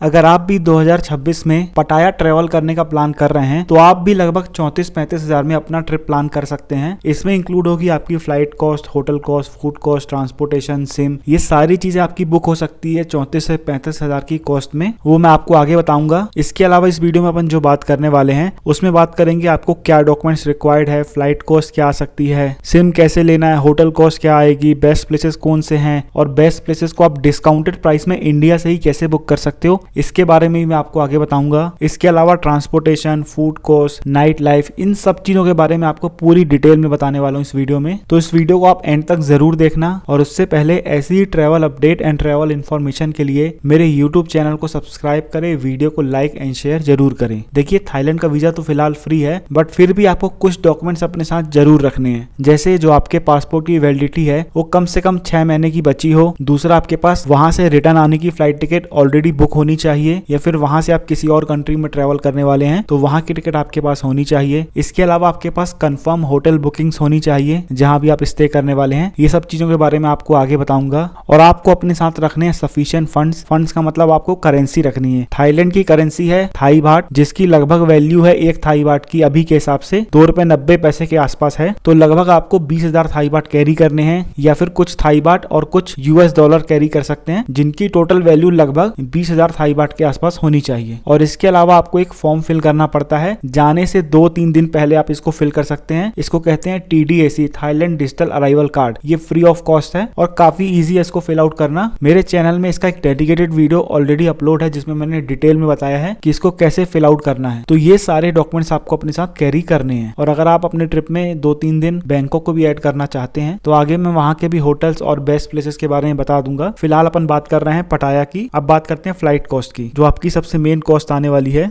अगर आप भी 2026 में पटाया ट्रेवल करने का प्लान कर रहे हैं तो आप भी लगभग 34-35 हजार में अपना ट्रिप प्लान कर सकते हैं। इसमें इंक्लूड होगी आपकी flight cost, hotel cost, food cost, transportation, SIM, ये सारी चीजें आपकी बुक हो सकती है 34 से 35 हजार की कॉस्ट में। वो मैं आपको आगे बताऊंगा। इसके अलावा इस वीडियो में अपन जो बात करने वाले हैं उसमें बात करेंगे आपको क्या डॉक्यूमेंट्स रिक्वायर्ड है, फ्लाइट कॉस्ट क्या आ सकती है, सिम कैसे लेना है, होटल कॉस्ट क्या आएगी, बेस्ट प्लेसेस कौन से हैं और बेस्ट प्लेसेस को आप डिस्काउंटेड प्राइस में इंडिया से ही कैसे बुक कर सकते हो, इसके बारे में भी मैं आपको आगे बताऊंगा। इसके अलावा transportation, food cost, night life, इन सब चीजों के बारे में आपको पूरी डिटेल में बताने वाला हूँ इस वीडियो में। तो इस वीडियो को आप एंड तक जरूर देखना और उससे पहले ऐसी ही travel update and travel information के लिए मेरे यूट्यूब चैनल को सब्सक्राइब करें, वीडियो को लाइक एंड शेयर जरूर करें। देखिए, थाईलैंड का वीजा तो फिलहाल फ्री है, बट फिर भी आपको कुछ डॉक्यूमेंट्स अपने साथ जरूर रखने हैं। जैसे जो आपके पासपोर्ट की वैलिडिटी है वो कम से कम 6 महीने की बची हो। दूसरा, आपके पास वहां से रिटर्न आने की फ्लाइट टिकट ऑलरेडी बुक होनी चाहिए, या फिर वहां से आप किसी और कंट्री में ट्रेवल करने वाले हैं तो वहां की टिकट आपके पास होनी चाहिए। इसके अलावा आपके पास कंफर्म होटल बुकिंग्स होनी चाहिए जहां भी आप स्टे करने वाले हैं। ये सब चीजों के बारे में आपको आगे बताऊंगा। और आपको अपने साथ रखने हैं सफिशिएंट फंड्स। फंड्स का मतलब आपको करेंसी रखनी है। थाईलैंड की करेंसी है थाई बाट, जिसकी लगभग वैल्यू है एक थाई बाट की अभी के हिसाब से ₹2.90 के आसपास है। तो लगभग आपको 20,000 थाई बाट कैरी करने हैं, या फिर कुछ थाई बाट और कुछ यूएस डॉलर कैरी कर सकते हैं, जिनकी टोटल वैल्यू लगभग 20,000 थाई बाट के आसपास होनी चाहिए। और इसके अलावा आपको एक फॉर्म फिल करना पड़ता है। जाने से 2-3 दिन पहले आप इसको फिल कर सकते हैं। इसको कहते हैं TDAC, Thailand digital arrival card. ये फ्री ऑफ कॉस्ट है और काफी इजी है इसको फिल आउट करना। मेरे चैनल में इसका एक डेडिकेटेड वीडियो ऑलरेडी अपलोड है जिसमें मैंने डिटेल में बताया है कि इसको कैसे फिल आउट करना है। तो ये सारे डॉक्यूमेंट्स आपको अपने साथ कैरी करने हैं। और अगर आप अपने ट्रिप में 2-3 दिन बैंकॉक को भी ऐड करना चाहते हैं तो आगे मैं वहां के भी होटल्स और बेस्ट प्लेसेस के बारे में बता दूंगा। फिलहाल अपन बात कर रहे हैं पटाया की। अब बात करते हैं फ्लाइट कॉस्ट की, जो आपकी सबसे मेन कॉस्ट आने वाली है।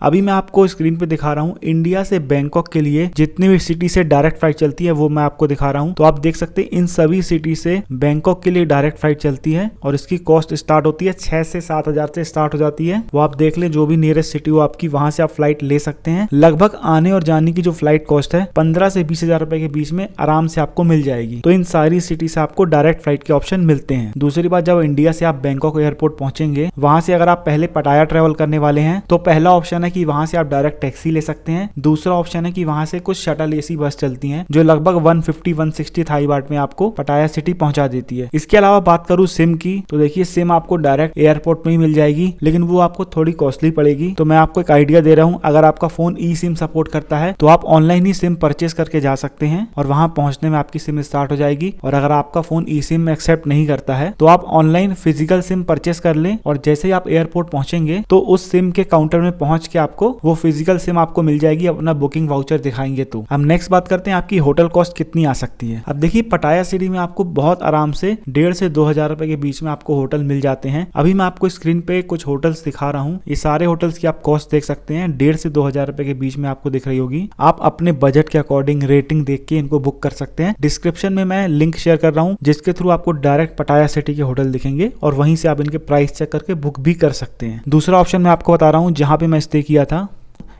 अभी मैं आपको स्क्रीन पे दिखा रहा हूँ इंडिया से बैंकॉक के लिए जितनी भी सिटी से डायरेक्ट फ्लाइट चलती है वो मैं आपको दिखा रहा हूँ। तो आप देख सकते हैं इन सभी सिटी से बैंकॉक के लिए डायरेक्ट फ्लाइट चलती है और इसकी कॉस्ट स्टार्ट होती है 6 से 7 हजार से स्टार्ट हो जाती है। वो आप देख लें, जो भी नियरेस्ट सिटी हो आपकी, वहां से आप फ्लाइट ले सकते हैं। लगभग आने और जाने की जो फ्लाइट कॉस्ट है 15 से 20 हजार रुपए के बीच में आराम से आपको मिल जाएगी। तो इन सारी सिटी से आपको डायरेक्ट फ्लाइट के ऑप्शन मिलते हैं। दूसरी बात, जब इंडिया से आप बैंकॉक एयरपोर्ट पहुंचेंगे, वहां से अगर आप पहले पटाया ट्रेवल करने वाले हैं तो पहला ऑप्शन है कि वहां से आप डायरेक्ट टैक्सी ले सकते हैं। दूसरा ऑप्शन है कि वहां से कुछ शटल एसी बस चलती हैं जो लगभग 150-160 थाई बाट में आपको पटाया सिटी पहुंचा देती है। इसके अलावा बात करूं सिम की, तो देखिए सिम आपको डायरेक्ट एयरपोर्ट में ही मिल जाएगी, लेकिन वो आपको थोड़ी कॉस्टली पड़ेगी। तो मैं आपको एक आइडिया दे रहा हूं, अगर आपका फोन ई सिम सपोर्ट करता है तो आप ऑनलाइन ही सिम परचेस करके जा सकते हैं और वहां पहुंचने में आपकी सिम स्टार्ट हो जाएगी। और अगर आपका फोन ई सिम एक्सेप्ट नहीं करता है तो आप ऑनलाइन फिजिकल सिम परचेस कर लें और जैसे ही आप एयरपोर्ट पहुंचेंगे तो उस सिम के काउंटर में पहुंच के आपको वो फिजिकल सिम आपको मिल जाएगी, अपना बुकिंग वाउचर दिखाएंगे। तो अब नेक्स्ट बात करते हैं आपकी होटल कॉस्ट कितनी आ सकती है। अब देखिए, पटाया सिटी में आपको बहुत आराम से 1,500 से 2,000 रुपए के बीच में आपको होटल मिल जाते हैं। अभी मैं आपको स्क्रीन पे कुछ होटल्स दिखा रहा हूँ। ये सारे होटल्स की आप कॉस्ट देख सकते हैं, 1,500 से 2,000 रुपए के बीच में आपको दिख रही होगी। आप अपने बजट के अकॉर्डिंग रेटिंग देख के इनको बुक कर सकते हैं। डिस्क्रिप्शन में मैं लिंक शेयर कर रहा हूँ जिसके थ्रू आपको डायरेक्ट पटाया सिटी के होटल दिखेंगे और वहीं से आप इनके प्राइस चेक करके बुक भी कर सकते हैं। दूसरा ऑप्शन मैं आपको बता रहा हूँ जहाँ पे मैं स्टे किया था।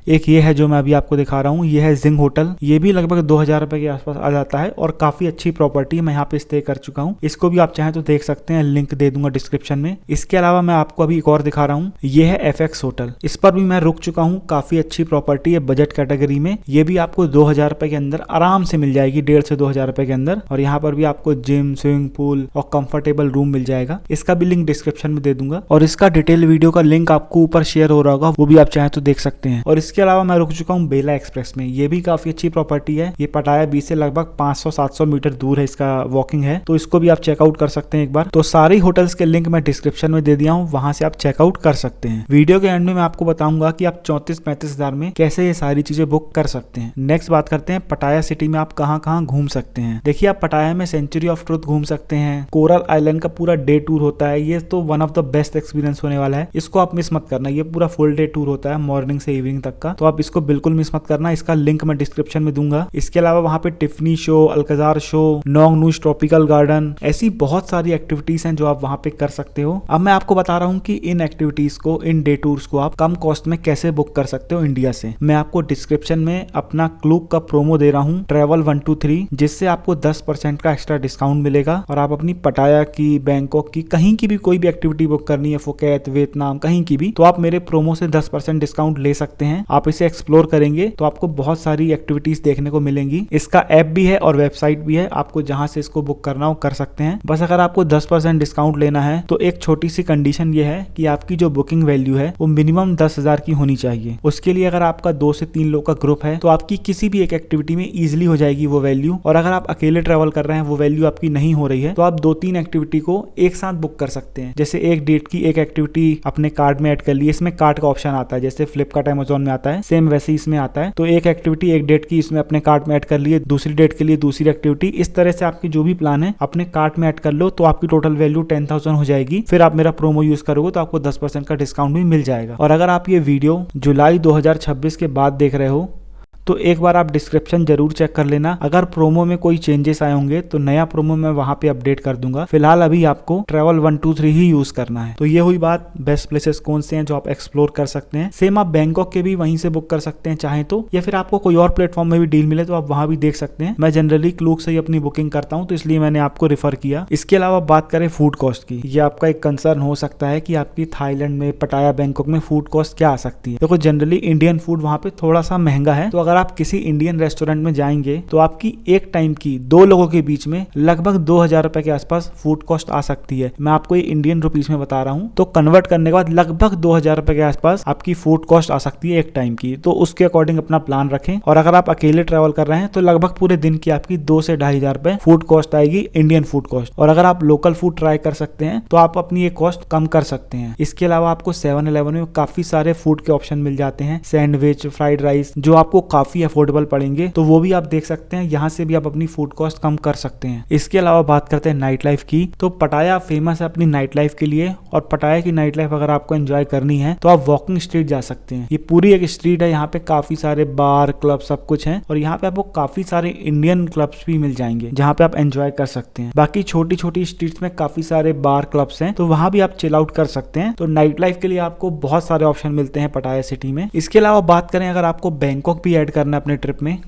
एक ये है जो मैं अभी आपको दिखा रहा हूँ, ये है जिंग होटल। ये भी लगभग 2,000 रुपए के आसपास आ जाता है और काफी अच्छी प्रॉपर्टी है। मैं यहाँ पे स्टे कर चुका हूँ। इसको भी आप चाहें तो देख सकते हैं, लिंक दे दूंगा डिस्क्रिप्शन में। इसके अलावा मैं आपको अभी एक और दिखा रहा हूँ, ये है FX होटल। इस पर भी मैं रुक चुका हूँ। काफी अच्छी प्रॉपर्टी है बजट कैटेगरी में। ये भी आपको 2,000 रुपए के अंदर आराम से मिल जाएगी, 1,500 से 2,000 रुपए के अंदर। और यहाँ पर भी आपको जिम, स्विमिंग पूल और कंफर्टेबल रूम मिल जाएगा। इसका भी लिंक डिस्क्रिप्शन में दे दूंगा और इसका डिटेल वीडियो का लिंक आपको ऊपर शेयर हो रहा होगा, वो भी आप चाहें तो देख सकते हैं। और इसके अलावा मैं रुक चुका हूं बेला एक्सप्रेस में। ये भी काफी अच्छी प्रॉपर्टी है। ये पटाया बीच से लगभग 500-700 मीटर दूर है, इसका वॉकिंग है। तो इसको भी आप चेकआउट कर सकते हैं एक बार। तो सारी होटल्स के लिंक मैं डिस्क्रिप्शन में दे दिया हूं, वहां से आप चेकआउट कर सकते हैं। वीडियो के एंड में मैं आपको बताऊंगा कि आप 34-35 हजार में कैसे ये सारी चीजें बुक कर सकते हैं। नेक्स्ट बात करते हैं पटाया सिटी में आप कहाँ कहाँ घूम सकते हैं। देखिए, आप पटाया में सेंचुरी ऑफ ट्रुथ घूम सकते हैं। कोरल आइलैंड का पूरा डे टूर होता है। ये तो one of the best experience होने वाला है, इसको आप मिस मत करना। ये पूरा फुल डे टूर होता है, मॉर्निंग से इवनिंग तक का, तो आप इसको बिल्कुल मिस मत करना। इसका लिंक मैं डिस्क्रिप्शन में दूंगा। इसके अलावा वहाँ पे Tiffany show, Alcazar show, Nong Nooch tropical garden, ऐसी बहुत सारी एक्टिविटीज हैं जो आप वहाँ पे कर सकते हो। अब मैं आपको बता रहा हूँ कि इन एक्टिविटीज को, इन डे टूर्स को आप कम कॉस्ट में कैसे बुक कर सकते हो इंडिया से। मैं आपको डिस्क्रिप्शन में अपना क्लूक का प्रोमो दे रहा हूँ, ट्रेवल 123, जिससे आपको 10% का एक्स्ट्रा डिस्काउंट मिलेगा और आप अपनी पटाया की, बैंकॉक की, कहीं की भी कोई भी एक्टिविटी बुक करनी है, फुकेत, वियतनाम, कहीं की भी, तो आप मेरे प्रोमो से 10% डिस्काउंट ले सकते हैं। आप इसे एक्सप्लोर करेंगे तो आपको बहुत सारी एक्टिविटीज देखने को मिलेंगी। इसका ऐप भी है और वेबसाइट भी है, आपको जहां से इसको बुक करना हो कर सकते हैं। बस अगर आपको 10% डिस्काउंट लेना है तो एक छोटी सी कंडीशन ये है कि आपकी जो बुकिंग वैल्यू है वो मिनिमम 10,000 की होनी चाहिए। उसके लिए अगर आपका 2 से 3 लोग का ग्रुप है तो आपकी किसी भी एक एक्टिविटी में इजिली हो जाएगी वो वैल्यू। और अगर आप अकेले ट्रेवल कर रहे हैं, वो वैल्यू आपकी नहीं हो रही है, तो आप 2-3 एक्टिविटी को एक साथ बुक कर सकते हैं। जैसे एक डेट की एक एक्टिविटी अपने कार्ड में ऐड कर ली, इसमें कार्ड का ऑप्शन आता है, जैसे फ्लिपकार्ट, अमेजोन में आता है, सेम वैसे इसमें आता है। तो एक एक्टिविटी एक डेट की इसमें अपने कार्ड में ऐड कर लिए, दूसरी डेट के लिए दूसरी एक्टिविटी, इस तरह से आपकी जो भी प्लान है अपने कार्ड में ऐड कर लो, तो आपकी टोटल वैल्यू 10,000 हो जाएगी। फिर आप मेरा प्रोमो यूज करोगे तो आपको 10% का डिस्काउंट भी मिल जाएगा। और अगर आप ये वीडियो जुलाई 2026 के बाद देख रहे हो तो एक बार आप डिस्क्रिप्शन जरूर चेक कर लेना। अगर प्रोमो में कोई चेंजेस आए होंगे तो नया प्रोमो मैं वहां पे अपडेट कर दूंगा। फिलहाल अभी आपको ट्रेवल 123 ही यूज करना है। तो ये हुई बात बेस्ट प्लेसेस कौन से हैं जो आप एक्सप्लोर कर सकते हैं। सेम आप बैंकॉक के भी वहीं से बुक कर सकते हैं चाहे तो, या फिर आपको कोई और प्लेटफॉर्म में भी डील मिले तो आप वहां भी देख सकते हैं। मैं जनरली क्लूक से ही अपनी बुकिंग करता हूँ, तो इसलिए मैंने आपको रेफर किया। इसके अलावा बात करें फूड कॉस्ट की, ये आपका एक कंसर्न हो सकता है कि आपकी थाईलैंड में, पटाया, बैंकॉक में फूड कॉस्ट क्या आ सकती है। देखो जनरली इंडियन फूड वहां पे थोड़ा सा महंगा है, तो अगर आप किसी इंडियन रेस्टोरेंट में जाएंगे तो आपकी एक टाइम की 2 लोगों के बीच में लगभग 2,000 रुपए के आसपास फूड कॉस्ट आ सकती है। मैं आपको ये इंडियन रुपीस में बता रहा हूं, तो कन्वर्ट करने के बाद लगभग 2,000 रुपए के आसपास आपकी फूड कॉस्ट आ सकती है एक टाइम की। तो उसके अकॉर्डिंग अपना प्लान रखें। और अगर आप अकेले ट्रेवल कर रहे हैं तो लगभग पूरे दिन की आपकी 2 से 2,500 रुपए फूड कॉस्ट आएगी, इंडियन फूड कॉस्ट। और अगर आप लोकल फूड ट्राई कर सकते हैं तो आप अपनी ये कॉस्ट कम कर सकते हैं। इसके अलावा आपको 7-Eleven में काफी सारे फूड के ऑप्शन मिल जाते हैं, सैंडविच, फ्राइड राइस, जो आपको काफी अफोर्डेबल पड़ेंगे, तो वो भी आप देख सकते हैं। यहाँ से भी आप अपनी फूड कॉस्ट कम कर सकते हैं। इसके अलावा बात करते हैं नाइट लाइफ की, तो पटाया फेमस है अपनी नाइट लाइफ के लिए। और पटाया की नाइट लाइफ अगर आपको एंजॉय करनी है तो आप वॉकिंग स्ट्रीट जा सकते हैं। ये पूरी एक स्ट्रीट है, यहाँ पे काफी सारे बार, क्लब, सब कुछ है। और यहाँ पे आपको काफी सारे इंडियन क्लब्स भी मिल जाएंगे जहाँ पे आप एंजॉय कर सकते हैं। बाकी छोटी छोटी स्ट्रीट्स में काफी सारे बार, क्लब्स हैं, तो वहां भी आप चिल आउट कर सकते हैं। तो नाइट लाइफ के लिए आपको बहुत सारे ऑप्शन मिलते हैं पटाया सिटी में। इसके अलावा बात करें अगर आपको बैंकॉक भी ऐड करना है अपने ट्रिप में,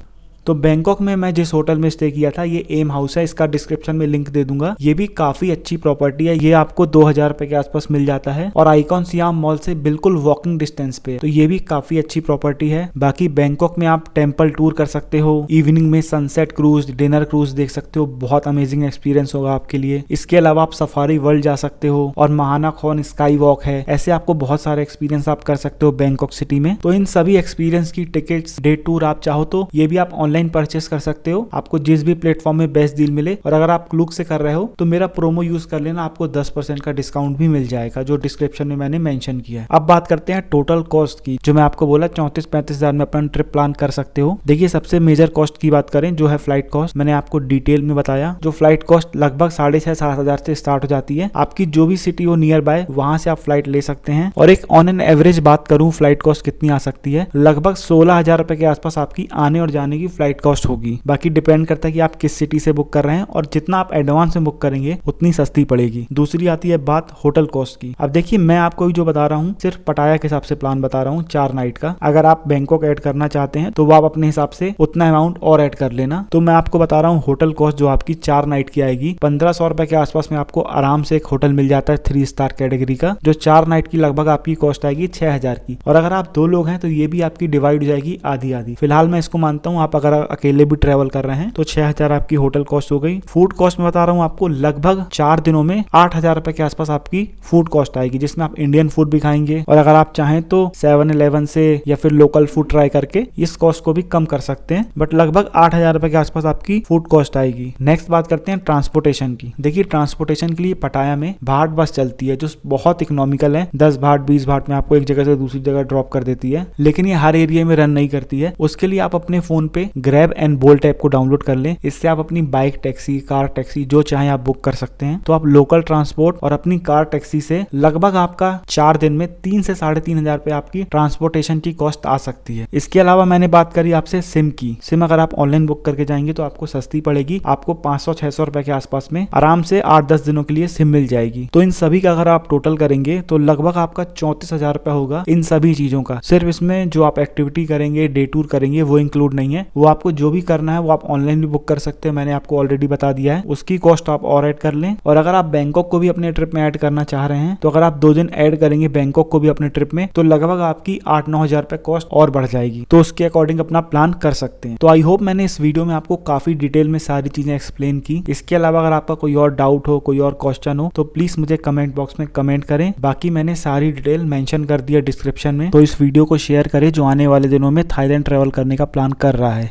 तो बैंकॉक में मैं जिस होटल में स्टे किया था, ये एम हाउस है, इसका डिस्क्रिप्शन में लिंक दे दूंगा। ये भी काफी अच्छी प्रॉपर्टी है, ये आपको 2,000 रुपए के आसपास मिल जाता है और आइकॉन सियाम मॉल से बिल्कुल वॉकिंग डिस्टेंस पे है, तो ये भी काफी अच्छी प्रॉपर्टी है। बाकी बैंकॉक में आप टेम्पल टूर कर सकते हो, इवनिंग में सनसेट क्रूज, डिनर क्रूज देख सकते हो, बहुत अमेजिंग एक्सपीरियंस होगा आपके लिए। इसके अलावा आप सफारी वर्ल्ड जा सकते हो और महाना खोन स्काई वॉक है, ऐसे आपको बहुत सारे एक्सपीरियंस आप कर सकते हो बैंकॉक सिटी में। तो इन सभी एक्सपीरियंस की टिकट्स, डे टूर आप चाहो तो ये भी आप ऑनलाइन परचेस कर सकते हो, आपको जिस भी प्लेटफॉर्म में बेस्ट डील मिले। और अगर आप क्लूक से कर रहे हो तो मेरा प्रोमो यूज कर लेना, आपको 10% का डिस्काउंट भी मिल जाएगा, जो डिस्क्रिप्शन में मैंने मेंशन किया है। अब बात करते हैं टोटल कॉस्ट की, जो मैं आपको बोला 34-35 हजार में अपना ट्रिप प्लान कर सकते हो। देखिए सबसे मेजर कॉस्ट की बात करें जो है फ्लाइट कॉस्ट, मैंने आपको डिटेल में बताया। जो फ्लाइट कॉस्ट लगभग 6,500-7 हजार से स्टार्ट हो जाती है। आपकी जो भी सिटी हो नियर बाय, वहां से आप फ्लाइट ले सकते हैं। और एक ऑन एन एवरेज बात करूं फ्लाइट कॉस्ट कितनी आ सकती है, लगभग 16,000 रुपए के आसपास आपकी आने और जाने की फ्लाइट कॉस्ट होगी। बाकी डिपेंड करता है कि आप किस सिटी से बुक कर रहे हैं, और जितना आप एडवांस में बुक करेंगे उतनी सस्ती पड़ेगी। दूसरी आती है बात होटल कॉस्ट की। अब देखिए मैं आपको जो बता रहा हूँ सिर्फ पटाया के हिसाब से प्लान बता रहा हूँ 4 नाइट का। अगर आप बैंकॉक ऐड करना चाहते हैं तो वो आप अपने हिसाब से उतना अमाउंट और ऐड कर लेना। तो मैं आपको बता रहा हूँ होटल कॉस्ट जो आपकी 4 नाइट की आएगी 1,500 रुपए के आसपास में आपको आराम से एक होटल मिल जाता है 3 स्टार कैटेगरी का, जो 4 नाइट की लगभग आपकी कॉस्ट आएगी 6,000 की। और अगर आप 2 लोग हैं तो ये भी आपकी डिवाइड हो जाएगी आधी आधी। फिलहाल मैं इसको मानता हूँ आप अगर अकेले भी ट्रेवल कर रहे हैं तो 6,000 आपकी होटल कॉस्ट हो गई। फूड कॉस्ट में बता रहा हूँ आपको लगभग 4 दिनों में 8,000 रुपए के आसपास आपकी फूड कॉस्ट आएगी, जिसमें आप इंडियन फूड भी खाएंगे और अगर आप चाहें तो 7-Eleven से या फिर लोकल फूड ट्राई करके इस कॉस्ट को भी कम कर सकते हैं। बट लगभग 8,000 रुपए के आसपास आपकी फूड कॉस्ट आएगी। नेक्स्ट बात करते हैं ट्रांसपोर्टेशन की। देखिए ट्रांसपोर्टेशन के लिए पटाया में भाट बस चलती है जो बहुत इकोनॉमिकल है, 10 भाट 20 भाट में आपको एक जगह से दूसरी जगह ड्रॉप कर देती है। लेकिन ये हर एरिया में रन नहीं करती है, उसके लिए आप अपने फोन पे ग्रैब एंड बोल्ट ऐप को डाउनलोड कर लें। इससे आप अपनी बाइक टैक्सी, कार टैक्सी जो चाहे आप बुक कर सकते हैं। तो आप लोकल ट्रांसपोर्ट और अपनी कार टैक्सी से लगभग आपका 4 दिन में 3 से 3,500 रुपए आपकी ट्रांसपोर्टेशन की कॉस्ट आ सकती है। इसके अलावा मैंने बात करी आपसे सिम की। सिम अगर आप ऑनलाइन बुक करके जाएंगे तो आपको सस्ती पड़ेगी, आपको 500-600 रुपए के आसपास में आराम से 8-10 दिनों के लिए सिम मिल जाएगी। तो इन सभी का अगर आप टोटल करेंगे तो लगभग आपका 34,000 रुपए होगा इन सभी चीजों का। सिर्फ इसमें जो आप एक्टिविटी करेंगे, डे टूर करेंगे, वो इंक्लूड नहीं है। वो आपको जो भी करना है वो आप ऑनलाइन भी बुक कर सकते हैं, मैंने आपको ऑलरेडी बता दिया है। उसकी कॉस्ट आप और ऐड कर लें। और अगर आप बैंकॉक को भी अपने ट्रिप में ऐड करना चाह रहे हैं तो अगर आप 2 दिन ऐड करेंगे बैंकॉक को भी अपने ट्रिप में तो लगभग आपकी 8-9 हजार रुपए कॉस्ट और बढ़ जाएगी। तो उसके अकॉर्डिंग अपना प्लान कर सकते हैं। तो आई होप मैंने इस वीडियो में आपको काफी डिटेल में सारी चीजें एक्सप्लेन की। इसके अलावा अगर आपका कोई और डाउट हो, कोई और क्वेश्चन हो तो प्लीज मुझे कमेंट बॉक्स में कमेंट करें। बाकी मैंने सारी डिटेल मेंशन कर दिया डिस्क्रिप्शन में। तो इस वीडियो को शेयर करें जो आने वाले दिनों में थाईलैंड ट्रेवल करने का प्लान कर रहा है।